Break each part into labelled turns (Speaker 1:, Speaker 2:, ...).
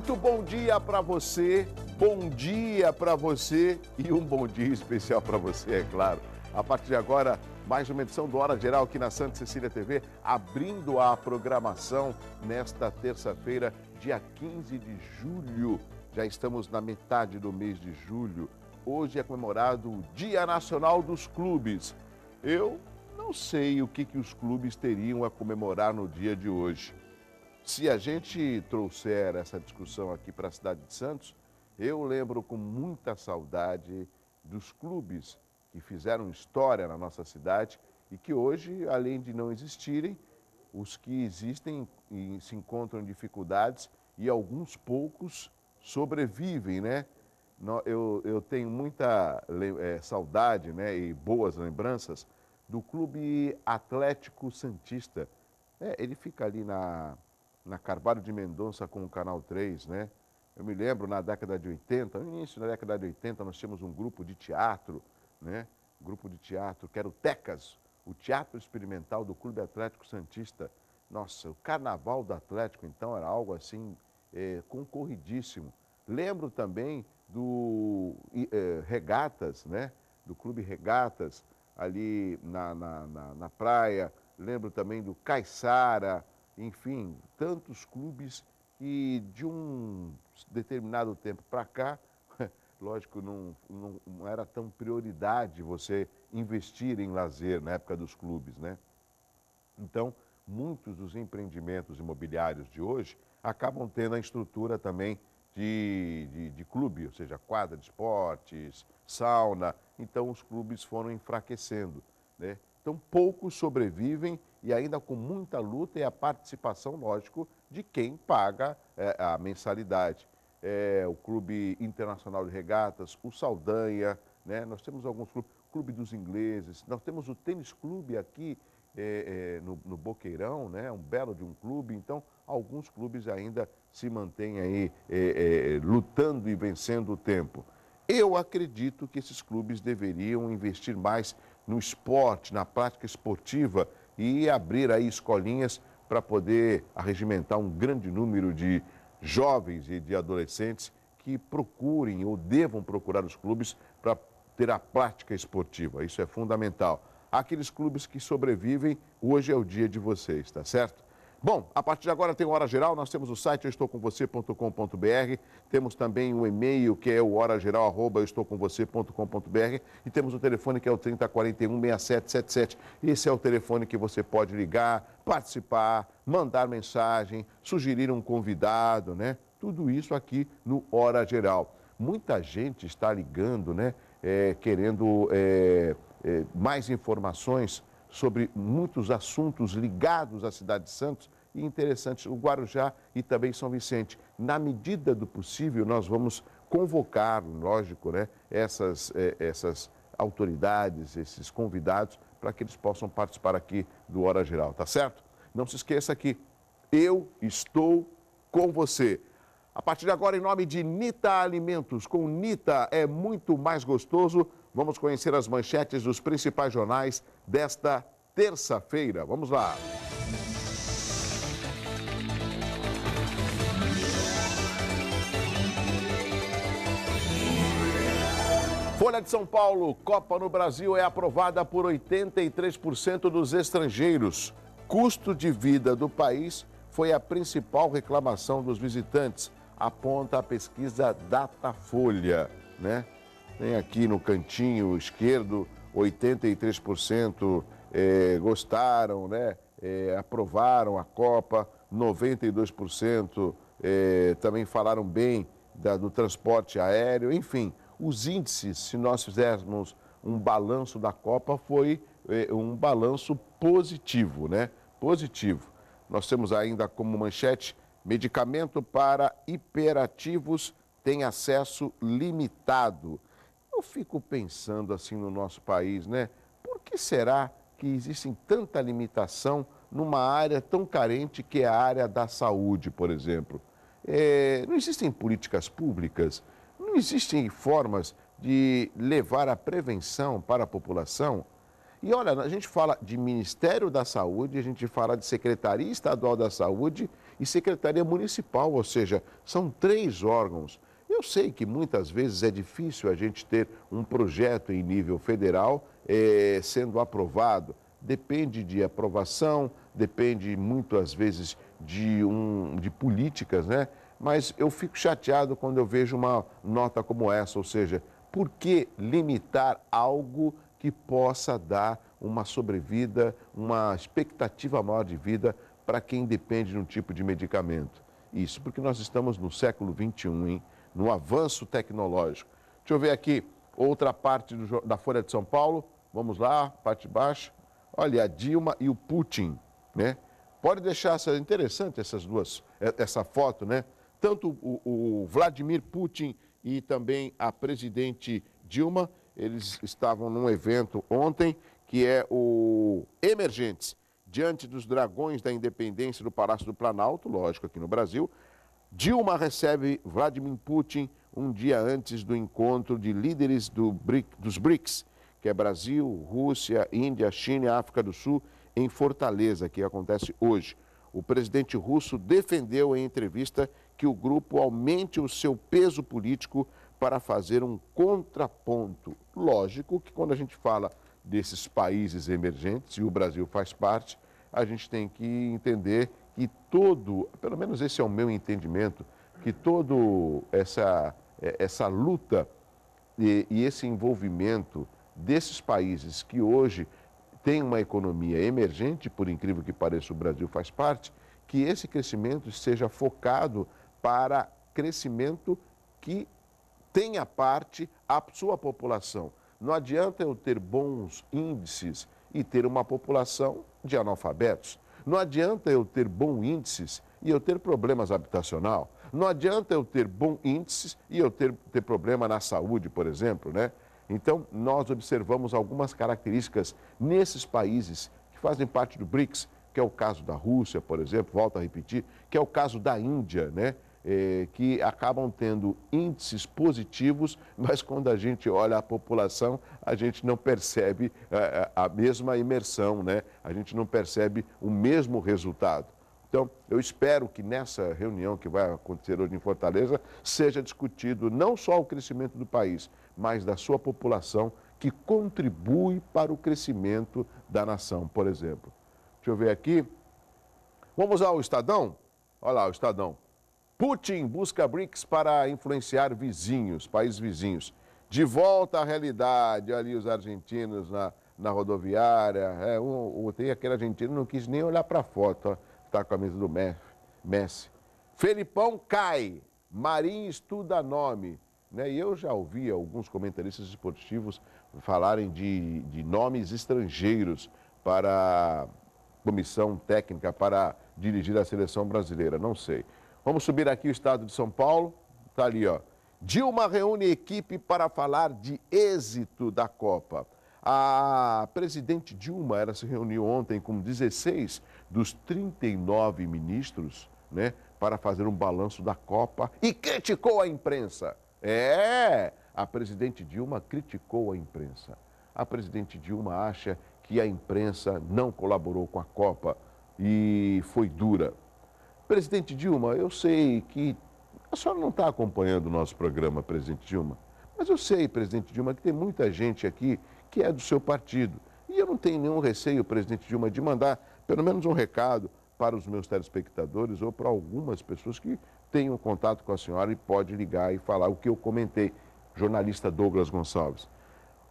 Speaker 1: Muito bom dia para você, e um bom dia especial para você, é claro. A partir de agora, mais uma edição do Hora Geral aqui na Santa Cecília TV, abrindo a programação nesta terça-feira, dia 15 de julho. Já estamos na metade do mês de julho. Hoje é comemorado o Dia Nacional dos Clubes. Eu não sei o que os clubes teriam a comemorar no dia de hoje. Se a gente trouxer essa discussão aqui para a cidade de Santos, eu lembro com muita saudade dos clubes que fizeram história na nossa cidade e que hoje, além de não existirem, os que existem se encontram em dificuldades e alguns poucos sobrevivem, né? Eu tenho muita saudade, né, e boas lembranças do Clube Atlético Santista. Ele fica ali na Carvalho de Mendonça com o Canal 3, né? Eu me lembro na década de 80, no início da década de 80, nós tínhamos um grupo de teatro, né? Grupo de teatro que era o TECAS, o Teatro Experimental do Clube Atlético Santista. Nossa, o Carnaval do Atlético, então, era algo assim, concorridíssimo. Lembro também do Regatas, né? Do Clube Regatas, ali na praia. Lembro também do Caiçara, enfim, tantos clubes que de um determinado tempo para cá, lógico, não era tão prioridade você investir em lazer na época dos clubes, né? Então, muitos dos empreendimentos imobiliários de hoje acabam tendo a estrutura também de clube, ou seja, quadra de esportes, sauna. Então, os clubes foram enfraquecendo, né? Então, poucos sobrevivem e ainda com muita luta e a participação, lógico, de quem paga a mensalidade. O Clube Internacional de Regatas, o Saldanha, né? Nós temos alguns clubes, Clube dos Ingleses, nós temos o Tênis Clube aqui no Boqueirão, né? Um belo de um clube. Então, alguns clubes ainda se mantêm aí lutando e vencendo o tempo. Eu acredito que esses clubes deveriam investir mais no esporte, na prática esportiva e abrir aí escolinhas para poder arregimentar um grande número de jovens e de adolescentes que procurem ou devam procurar os clubes para ter a prática esportiva. Isso é fundamental. Aqueles clubes que sobrevivem, hoje é o dia de vocês, tá certo? Bom, a partir de agora tem o Hora Geral, nós temos o site euestoucomvocê.com.br, temos também o e-mail que é o horageral@euestoucomvocê.com.br e temos o telefone que é o 3041-6777. Esse é o telefone que você pode ligar, participar, mandar mensagem, sugerir um convidado, né? Tudo isso aqui no Hora Geral. Muita gente está ligando, né? Querendo mais informações sobre muitos assuntos ligados à cidade de Santos e interessantes, o Guarujá e também São Vicente. Na medida do possível, nós vamos convocar, lógico, né, essas autoridades, esses convidados, para que eles possam participar aqui do Hora Geral, tá certo? Não se esqueça que eu estou com você. A partir de agora, em nome de Nita Alimentos, com Nita é muito mais gostoso. Vamos conhecer as manchetes dos principais jornais desta terça-feira. Vamos lá. Folha de São Paulo, Copa no Brasil é aprovada por 83% dos estrangeiros. Custo de vida do país foi a principal reclamação dos visitantes, aponta a pesquisa Datafolha, né? Tem aqui no cantinho esquerdo, 83% gostaram, né? Aprovaram a Copa, 92% também falaram bem do transporte aéreo, enfim. Os índices, se nós fizermos um balanço da Copa, foi um balanço positivo, né? Positivo. Nós temos ainda como manchete, medicamento para hiperativos tem acesso limitado. Eu fico pensando assim no nosso país, né? Por que será que existe tanta limitação numa área tão carente que é a área da saúde, por exemplo? Não existem políticas públicas? Não existem formas de levar a prevenção para a população? E olha, a gente fala de Ministério da Saúde, a gente fala de Secretaria Estadual da Saúde e Secretaria Municipal, ou seja, são 3 órgãos. Eu sei que muitas vezes é difícil a gente ter um projeto em nível federal sendo aprovado. Depende de aprovação, depende muitas vezes de políticas, né? Mas eu fico chateado quando eu vejo uma nota como essa, ou seja, por que limitar algo que possa dar uma sobrevida, uma expectativa maior de vida para quem depende de um tipo de medicamento? Isso, porque nós estamos no século XXI, hein? No avanço tecnológico. Deixa eu ver aqui outra parte da Folha de São Paulo. Vamos lá, parte de baixo. Olha, a Dilma e o Putin, né? Pode deixar, interessante essa foto, né? Tanto o Vladimir Putin e também a presidente Dilma, eles estavam num evento ontem, que é o Emergentes, diante dos dragões da independência do Palácio do Planalto, lógico, aqui no Brasil. Dilma recebe Vladimir Putin um dia antes do encontro de líderes dos BRICS, que é Brasil, Rússia, Índia, China e África do Sul, em Fortaleza, que acontece hoje. O presidente russo defendeu em entrevista que o grupo aumente o seu peso político para fazer um contraponto. Lógico que quando a gente fala desses países emergentes, e o Brasil faz parte, a gente tem que entender que pelo menos esse é o meu entendimento, que toda essa luta e esse envolvimento desses países que hoje têm uma economia emergente, por incrível que pareça, o Brasil faz parte, que esse crescimento seja focado para crescimento que tenha parte a sua população. Não adianta eu ter bons índices e ter uma população de analfabetos. Não adianta eu ter bons índices e eu ter problemas habitacional. Não adianta eu ter bons índices e eu ter problema na saúde, por exemplo, né? Então, nós observamos algumas características nesses países que fazem parte do BRICS, que é o caso da Rússia, por exemplo, volto a repetir, que é o caso da Índia, né? Que acabam tendo índices positivos, mas quando a gente olha a população, a gente não percebe a mesma imersão, né? A gente não percebe o mesmo resultado. Então, eu espero que nessa reunião que vai acontecer hoje em Fortaleza, seja discutido não só o crescimento do país, mas da sua população, que contribui para o crescimento da nação, por exemplo. Deixa eu ver aqui. Vamos ao Estadão? Olha lá o Estadão. Putin busca BRICS para influenciar vizinhos, países vizinhos. De volta à realidade, ali os argentinos na rodoviária. Tem aquele argentino que não quis nem olhar para a foto, está com a camisa do Messi. Felipão cai, Marinho estuda nome. Né? E eu já ouvi alguns comentaristas esportivos falarem de nomes estrangeiros para a comissão técnica, para dirigir a seleção brasileira, não sei. Vamos subir aqui o estado de São Paulo, está ali, ó. Dilma reúne equipe para falar de êxito da Copa. A presidente Dilma, ela se reuniu ontem com 16 dos 39 ministros, né, para fazer um balanço da Copa e criticou a imprensa. A presidente Dilma criticou a imprensa. A presidente Dilma acha que a imprensa não colaborou com a Copa e foi dura. Presidente Dilma, eu sei que a senhora não está acompanhando o nosso programa, presidente Dilma, mas eu sei, presidente Dilma, que tem muita gente aqui que é do seu partido. E eu não tenho nenhum receio, presidente Dilma, de mandar pelo menos um recado para os meus telespectadores ou para algumas pessoas que tenham contato com a senhora e pode ligar e falar o que eu comentei. Jornalista Douglas Gonçalves.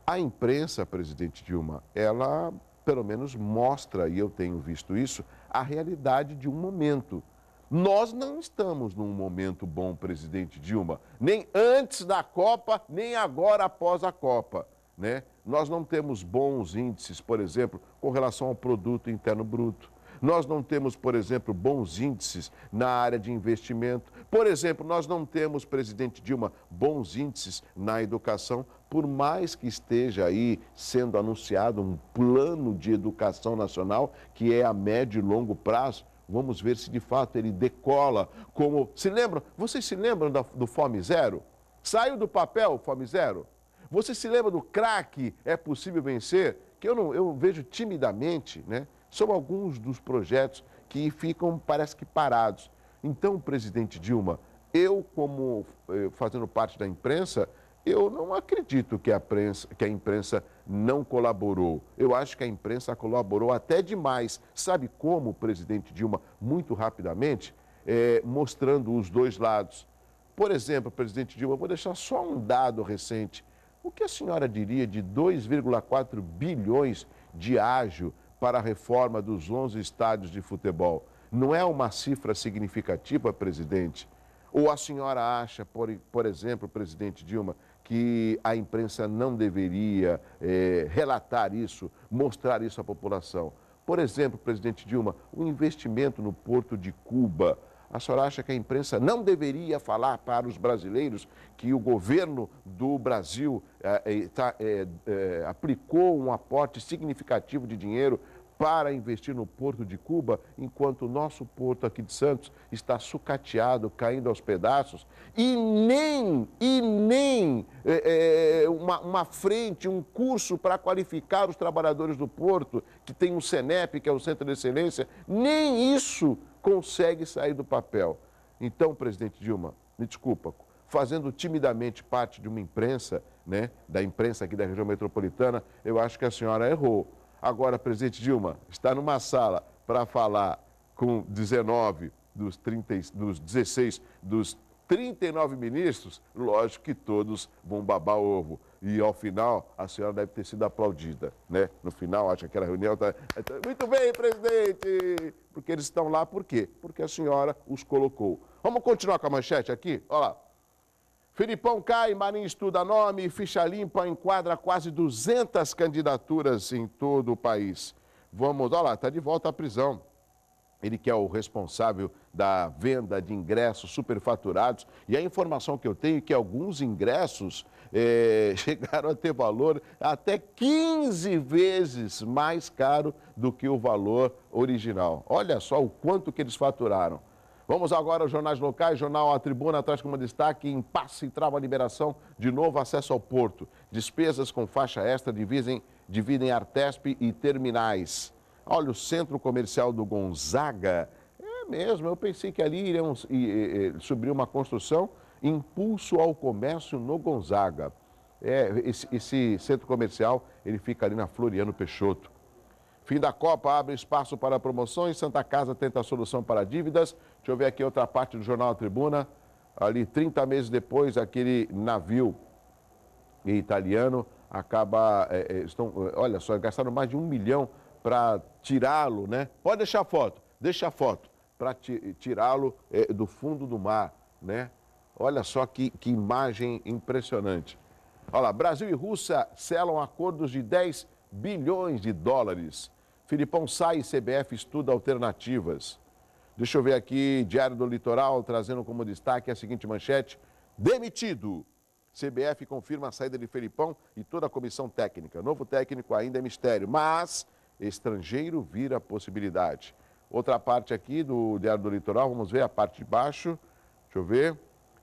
Speaker 1: A imprensa, presidente Dilma, ela pelo menos mostra, e eu tenho visto isso, a realidade de um momento. Nós não estamos num momento bom, presidente Dilma, nem antes da Copa, nem agora após a Copa, né? Nós não temos bons índices, por exemplo, com relação ao produto interno bruto. Nós não temos, por exemplo, bons índices na área de investimento. Por exemplo, nós não temos, presidente Dilma, bons índices na educação, por mais que esteja aí sendo anunciado um plano de educação nacional, que é a médio e longo prazo. Vamos ver se de fato ele decola como... Vocês se lembram do Fome Zero? Saiu do papel o Fome Zero? Você se lembra do crack É Possível Vencer? Que eu vejo timidamente, né? São alguns dos projetos que ficam, parece que parados. Então, presidente Dilma, eu como fazendo parte da imprensa, eu não acredito que a imprensa não colaborou. Eu acho que a imprensa colaborou até demais. Sabe como, presidente Dilma? Muito rapidamente, mostrando os dois lados. Por exemplo, presidente Dilma, vou deixar só um dado recente. O que a senhora diria de 2,4 bilhões de ágio para a reforma dos 11 estádios de futebol? Não é uma cifra significativa, presidente? Ou a senhora acha, por exemplo, presidente Dilma, que a imprensa não deveria relatar isso, mostrar isso à população? Por exemplo, presidente Dilma, o investimento no Porto de Cuba. A senhora acha que a imprensa não deveria falar para os brasileiros que o governo do Brasil aplicou um aporte significativo de dinheiro para investir no Porto de Cuba, enquanto o nosso porto aqui de Santos está sucateado, caindo aos pedaços, e nem uma frente, um curso para qualificar os trabalhadores do porto, que tem um CENEP, que é o Centro de Excelência, nem isso consegue sair do papel. Então, presidente Dilma, me desculpa, fazendo timidamente parte de uma imprensa, né, da imprensa aqui da região metropolitana, eu acho que a senhora errou. Agora, presidente Dilma, está numa sala para falar com 19 dos 16, dos 39 ministros, lógico que todos vão babar ovo. E, ao final, a senhora deve ter sido aplaudida, né? No final, acho que aquela reunião está... Muito bem, presidente! Porque eles estão lá, por quê? Porque a senhora os colocou. Vamos continuar com a manchete aqui? Olha lá. Felipão cai, Marinho estuda nome, ficha limpa enquadra quase 200 candidaturas em todo o país. Vamos, olha lá, está de volta à prisão. Ele que é o responsável da venda de ingressos superfaturados. E a informação que eu tenho é que alguns ingressos chegaram a ter valor até 15 vezes mais caro do que o valor original. Olha só o quanto que eles faturaram. Vamos agora aos jornais locais. Jornal A Tribuna traz como destaque: impasse e trava a liberação de novo acesso ao porto. Despesas com faixa extra dividem Artesp e terminais. Olha, o centro comercial do Gonzaga. É mesmo, eu pensei que ali iriam subir uma construção. Impulso ao comércio no Gonzaga. Esse centro comercial, ele fica ali na Floriano Peixoto. Fim da Copa abre espaço para promoções. Santa Casa tenta a solução para dívidas. Deixa eu ver aqui outra parte do Jornal A Tribuna. Ali, 30 meses depois, aquele navio italiano acaba... olha só, gastaram mais de 1 milhão para tirá-lo, né? Pode deixar a foto, deixa a foto, para tirá-lo do fundo do mar, né? Olha só que imagem impressionante. Olha lá, Brasil e Rússia selam acordos de 10 bilhões de dólares. Filipão sai e CBF estuda alternativas. Deixa eu ver aqui, Diário do Litoral, trazendo como destaque a seguinte manchete: demitido. CBF confirma a saída de Felipão e toda a comissão técnica. Novo técnico ainda é mistério, mas estrangeiro vira possibilidade. Outra parte aqui do Diário do Litoral, vamos ver a parte de baixo. Deixa eu ver.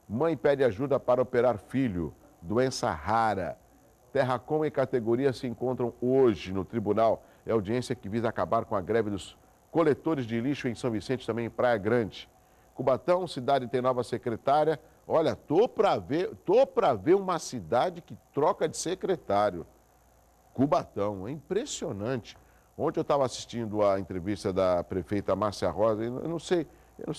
Speaker 1: Mãe pede ajuda para operar filho. Doença rara. Terracom e categoria se encontram hoje no tribunal. É audiência que visa acabar com a greve dos coletores de lixo em São Vicente, também em Praia Grande. Cubatão, cidade tem nova secretária. Olha, tô para ver uma cidade que troca de secretário. Cubatão, é impressionante. Ontem eu estava assistindo a entrevista da prefeita Márcia Rosa. Eu não sei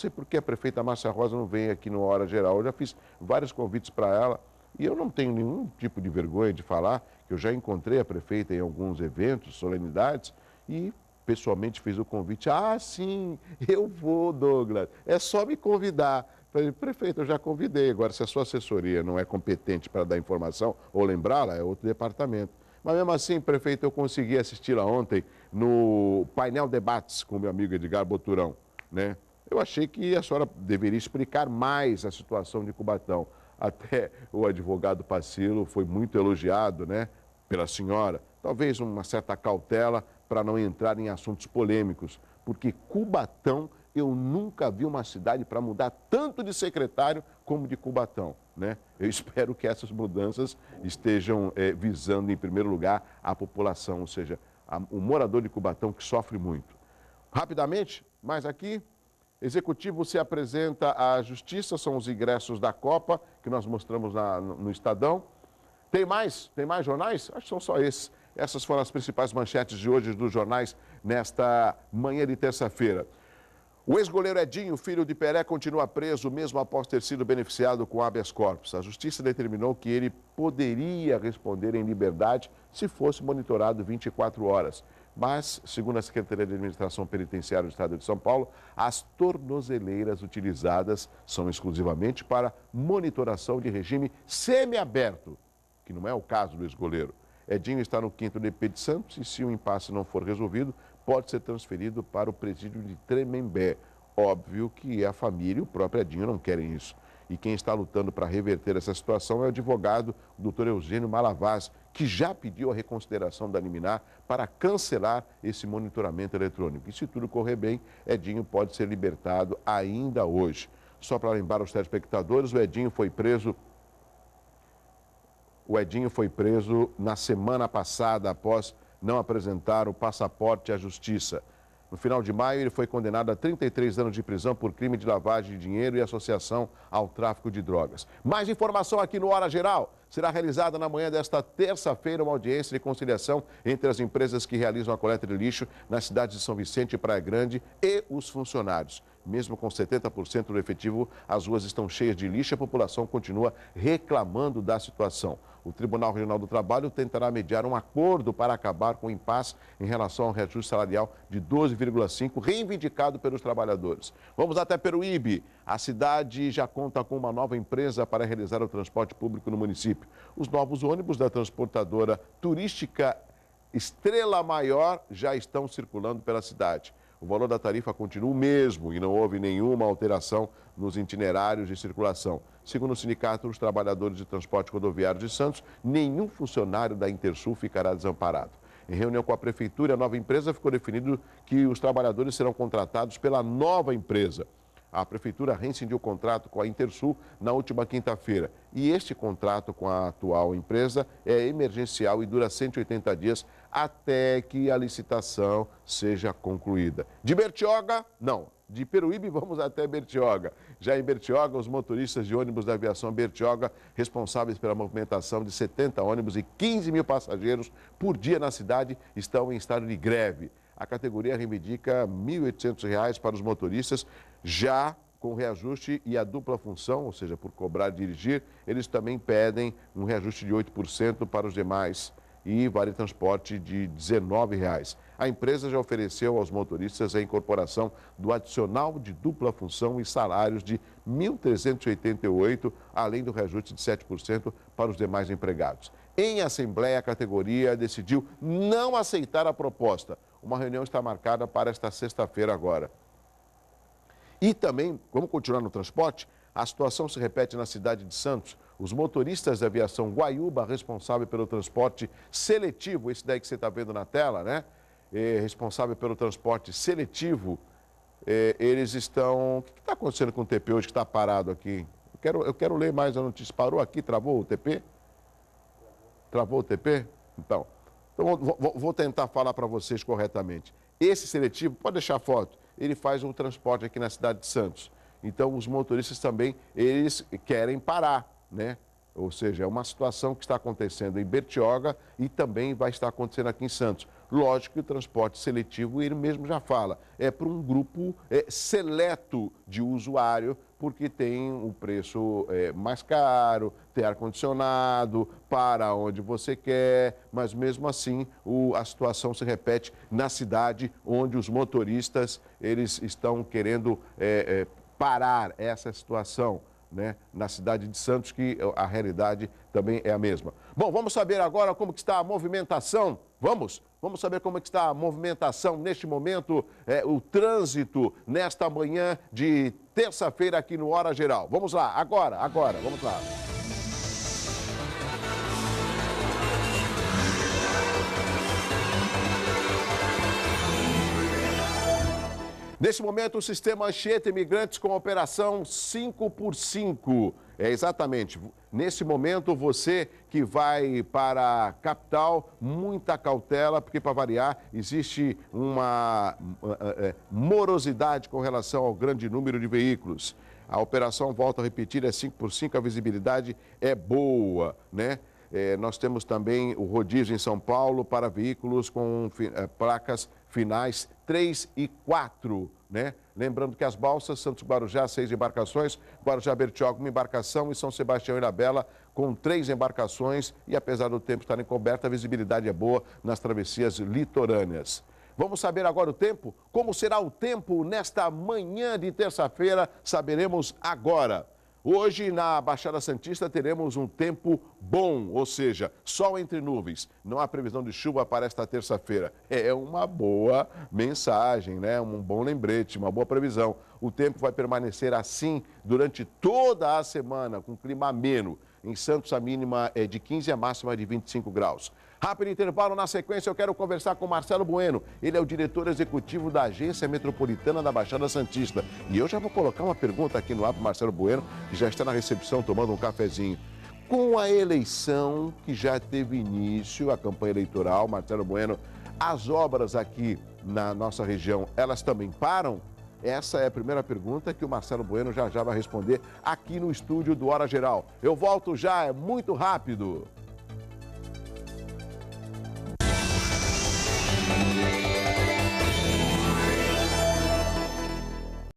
Speaker 1: por que a prefeita Márcia Rosa não vem aqui no Hora Geral. Eu já fiz vários convites para ela. E eu não tenho nenhum tipo de vergonha de falar que eu já encontrei a prefeita em alguns eventos, solenidades, e pessoalmente fez o convite. Ah, sim, eu vou, Douglas. É só me convidar. Falei, prefeito, eu já convidei. Agora, se a sua assessoria não é competente para dar informação ou lembrá-la, é outro departamento. Mas mesmo assim, prefeito, eu consegui assisti-la ontem no painel debates com o meu amigo Edgar Boturão, né? Eu achei que a senhora deveria explicar mais a situação de Cubatão. Até o advogado Pacilo foi muito elogiado, né, pela senhora. Talvez uma certa cautela para não entrar em assuntos polêmicos, porque Cubatão, eu nunca vi uma cidade para mudar tanto de secretário como de Cubatão, né? Eu espero que essas mudanças estejam visando, em primeiro lugar, a população, ou seja, o morador de Cubatão que sofre muito. Rapidamente, mais aqui, Executivo se apresenta à Justiça, são os ingressos da Copa, que nós mostramos no Estadão. Tem mais jornais? Acho que são só esses. Essas foram as principais manchetes de hoje dos jornais nesta manhã de terça-feira. O ex-goleiro Edinho, filho de Pelé, continua preso mesmo após ter sido beneficiado com habeas corpus. A Justiça determinou que ele poderia responder em liberdade se fosse monitorado 24 horas. Mas, segundo a Secretaria de Administração Penitenciária do Estado de São Paulo, as tornozeleiras utilizadas são exclusivamente para monitoração de regime semiaberto, que não é o caso do ex-goleiro. Edinho está no 5º DP de Santos e, se o impasse não for resolvido, pode ser transferido para o presídio de Tremembé. Óbvio que a família e o próprio Edinho não querem isso. E quem está lutando para reverter essa situação é o advogado, o Dr. Eugênio Malavaz, que já pediu a reconsideração da liminar para cancelar esse monitoramento eletrônico. E se tudo correr bem, Edinho pode ser libertado ainda hoje. Só para lembrar aos telespectadores, o Edinho foi preso na semana passada após não apresentar o passaporte à Justiça. No final de maio, ele foi condenado a 33 anos de prisão por crime de lavagem de dinheiro e associação ao tráfico de drogas. Mais informação aqui no Hora Geral. Será realizada na manhã desta terça-feira uma audiência de conciliação entre as empresas que realizam a coleta de lixo nas cidades de São Vicente e Praia Grande e os funcionários. Mesmo com 70% do efetivo, as ruas estão cheias de lixo e a população continua reclamando da situação. O Tribunal Regional do Trabalho tentará mediar um acordo para acabar com o impasse em relação ao reajuste salarial de 12,5% reivindicado pelos trabalhadores. Vamos até Peruíbe. A cidade já conta com uma nova empresa para realizar o transporte público no município. Os novos ônibus da transportadora turística Estrela Maior já estão circulando pela cidade. O valor da tarifa continua o mesmo e não houve nenhuma alteração nos itinerários de circulação. Segundo o Sindicato dos Trabalhadores de Transporte Rodoviário de Santos, nenhum funcionário da Intersul ficará desamparado. Em reunião com a Prefeitura e a nova empresa, ficou definido que os trabalhadores serão contratados pela nova empresa. A Prefeitura rescindiu o contrato com a Intersul na última quinta-feira. E este contrato com a atual empresa é emergencial e dura 180 dias até que a licitação seja concluída. De Bertioga, não. De Peruíbe, vamos até Bertioga. Já em Bertioga, os motoristas de ônibus da aviação Bertioga, responsáveis pela movimentação de 70 ônibus e 15 mil passageiros por dia na cidade, estão em estado de greve. A categoria reivindica R$ 1.800 para os motoristas, já com reajuste e a dupla função, ou seja, por cobrar e dirigir, eles também pedem um reajuste de 8% para os demais e vale transporte de R$ 19. A empresa já ofereceu aos motoristas a incorporação do adicional de dupla função e salários de R$ 1.388, além do reajuste de 7% para os demais empregados. Em assembleia, a categoria decidiu não aceitar a proposta. Uma reunião está marcada para esta sexta-feira agora. E também, vamos continuar no transporte, a situação se repete na cidade de Santos. Os motoristas da aviação Guaiúba, responsável pelo transporte seletivo, esse daí que você está vendo na tela, né? Responsável pelo transporte seletivo, eles estão... O que está acontecendo com o TP hoje que está parado aqui? Eu quero ler mais a notícia. Parou aqui, travou o TP? Travou o TP? Então vou tentar falar para vocês corretamente. Esse seletivo, pode deixar a foto, ele faz um transporte aqui na cidade de Santos. Então, os motoristas também, eles querem parar, né? Ou seja, é uma situação que está acontecendo em Bertioga e também vai estar acontecendo aqui em Santos. Lógico que o transporte seletivo, ele mesmo já fala, é para um grupo seleto de usuário, porque tem um preço mais caro, tem ar-condicionado, para onde você quer, mas mesmo assim a situação se repete na cidade onde os motoristas, eles estão querendo parar essa situação. Né, na cidade de Santos, que a realidade também é a mesma. Bom, vamos saber agora como que está a movimentação. Vamos saber como que está a movimentação neste momento, o trânsito nesta manhã de terça-feira aqui no Hora Geral. Vamos lá, agora, vamos lá. Nesse momento, o sistema Anchieta Imigrantes com a operação 5x5. É exatamente. Nesse momento, você que vai para a capital, muita cautela, porque, para variar, existe uma morosidade com relação ao grande número de veículos. A operação, volto a repetir, é 5x5, a visibilidade é boa, né? Nós temos também o rodízio em São Paulo para veículos com placas finais 3 e 4, né? Lembrando que as balsas, Santos Guarujá, 6 embarcações, Guarujá Bertioga, uma embarcação e São Sebastião e Ilhabela com 3 embarcações e apesar do tempo estar encoberto, a visibilidade é boa nas travessias litorâneas. Vamos saber agora o tempo? Como será o tempo nesta manhã de terça-feira? Saberemos agora. Hoje, na Baixada Santista, teremos um tempo bom, ou seja, sol entre nuvens. Não há previsão de chuva para esta terça-feira. É uma boa mensagem, né? Um bom lembrete, uma boa previsão. O tempo vai permanecer assim durante toda a semana, com clima ameno. Em Santos, a mínima é de 15 e a máxima de 25 graus. Rápido intervalo, na sequência eu quero conversar com Marcelo Bueno. Ele é o diretor executivo da Agência Metropolitana da Baixada Santista. E eu já vou colocar uma pergunta aqui no ar para o Marcelo Bueno, que já está na recepção tomando um cafezinho. Com a eleição que já teve início, a campanha eleitoral, Marcelo Bueno, as obras aqui na nossa região, elas também param? Essa é a primeira pergunta que o Marcelo Bueno já vai responder aqui no estúdio do Hora Geral. Eu volto já, é muito rápido.